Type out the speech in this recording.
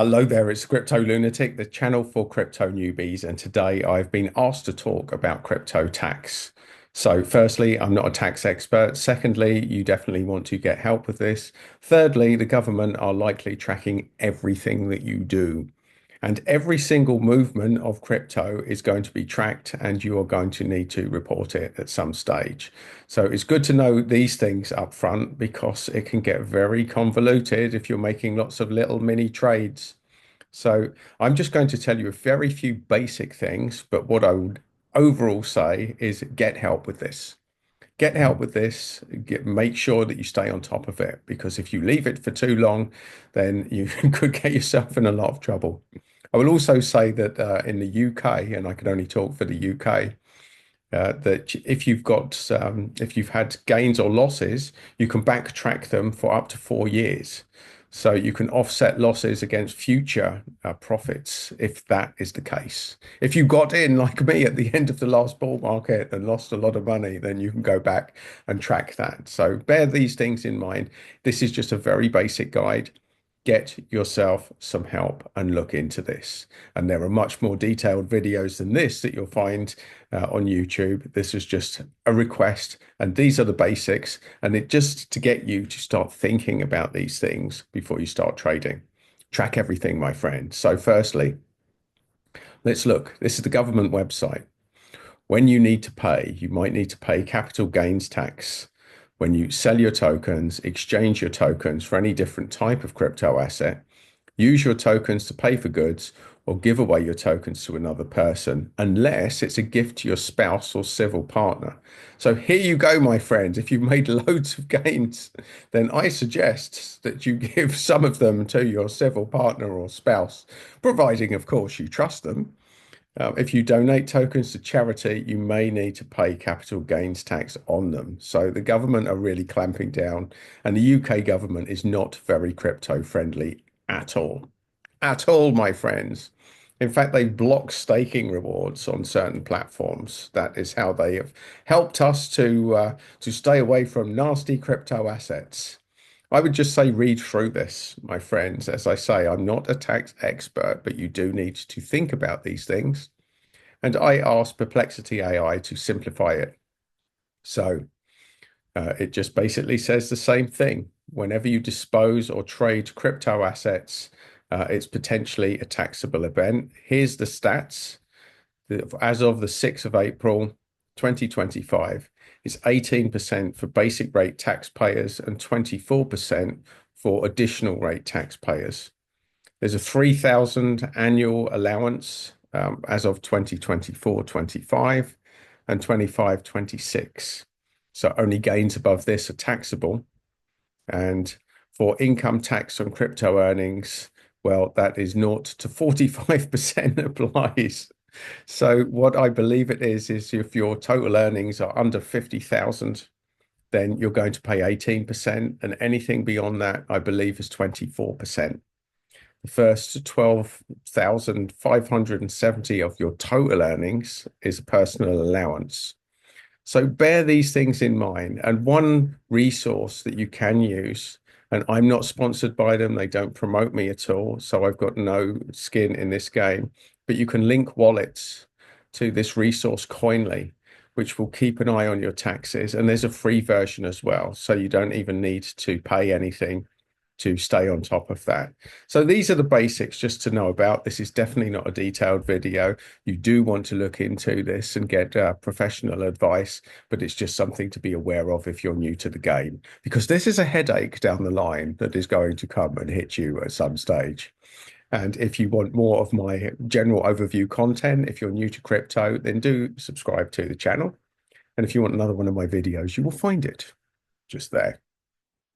Hello there, it's Crypto Lunatic, the channel for crypto newbies, and today I've been asked to talk about crypto tax. So, firstly, I'm not a tax expert. Secondly, you definitely want to get help with this. Thirdly, the government are likely tracking everything that you do. And every single movement of crypto is going to be tracked, and you are going to need to report it at some stage. So it's good to know these things up front because it can get very convoluted if you're making lots of little mini trades. So I'm just going to tell you a very few basic things, but what I would overall say is get help with this. Get help with this. Make sure that you stay on top of it because if you leave it for too long, then you could get yourself in a lot of trouble. I will also say that in the UK, and I can only talk for the UK, that if you've had gains or losses, you can backtrack them for up to 4 years. So you can offset losses against future profits if that is the case. If you got in like me at the end of the last bull market and lost a lot of money, then you can go back and track that. So bear these things in mind. This is just a very basic guide. Get yourself some help and look into this. And there are much more detailed videos than this that you'll find on YouTube. This is just a request, and these are the basics. And it just to get you to start thinking about these things before you start trading. Track everything, my friend. So, firstly, let's look. This is the government website. When you need to pay, you might need to pay capital gains tax when you sell your tokens, exchange your tokens for any different type of crypto asset, use your tokens to pay for goods, or give away your tokens to another person, unless it's a gift to your spouse or civil partner. So here you go, my friends. If you've made loads of gains, then I suggest that you give some of them to your civil partner or spouse, providing, of course, you trust them. If you donate tokens to charity, you may need to pay capital gains tax on them. So the government are really clamping down, and the UK government is not very crypto friendly at all. At all, my friends. In fact, they block staking rewards on certain platforms. That is how they have helped us to stay away from nasty crypto assets. I would just say read through this, my friends. As I say, I'm not a tax expert, but you do need to think about these things. And I asked Perplexity AI to simplify it. So it just basically says the same thing. Whenever you dispose or trade crypto assets, it's potentially a taxable event. Here's the stats. As of the 6th of April, 2025, it's 18% for basic rate taxpayers and 24% for additional rate taxpayers. There's a 3,000 annual allowance as of 2024-25 and 25-26. So only gains above this are taxable. And for income tax on crypto earnings, well, that is 0 to 45% applies. So what I believe it is if your total earnings are under 50,000, then you're going to pay 18%, and anything beyond that, I believe, is 24%. The first 12,570 of your total earnings is personal allowance. So bear these things in mind. And one resource that you can use, and I'm not sponsored by them, they don't promote me at all, so I've got no skin in this game, but you can link wallets to this resource Coinly, which will keep an eye on your taxes. And there's a free version as well, so you don't even need to pay anything to stay on top of that. So these are the basics just to know about. This is definitely not a detailed video. You do want to look into this and get professional advice, but it's just something to be aware of if you're new to the game, because this is a headache down the line that is going to come and hit you at some stage. And if you want more of my general overview content, if you're new to crypto, then do subscribe to the channel. And if you want another one of my videos, you will find it just there.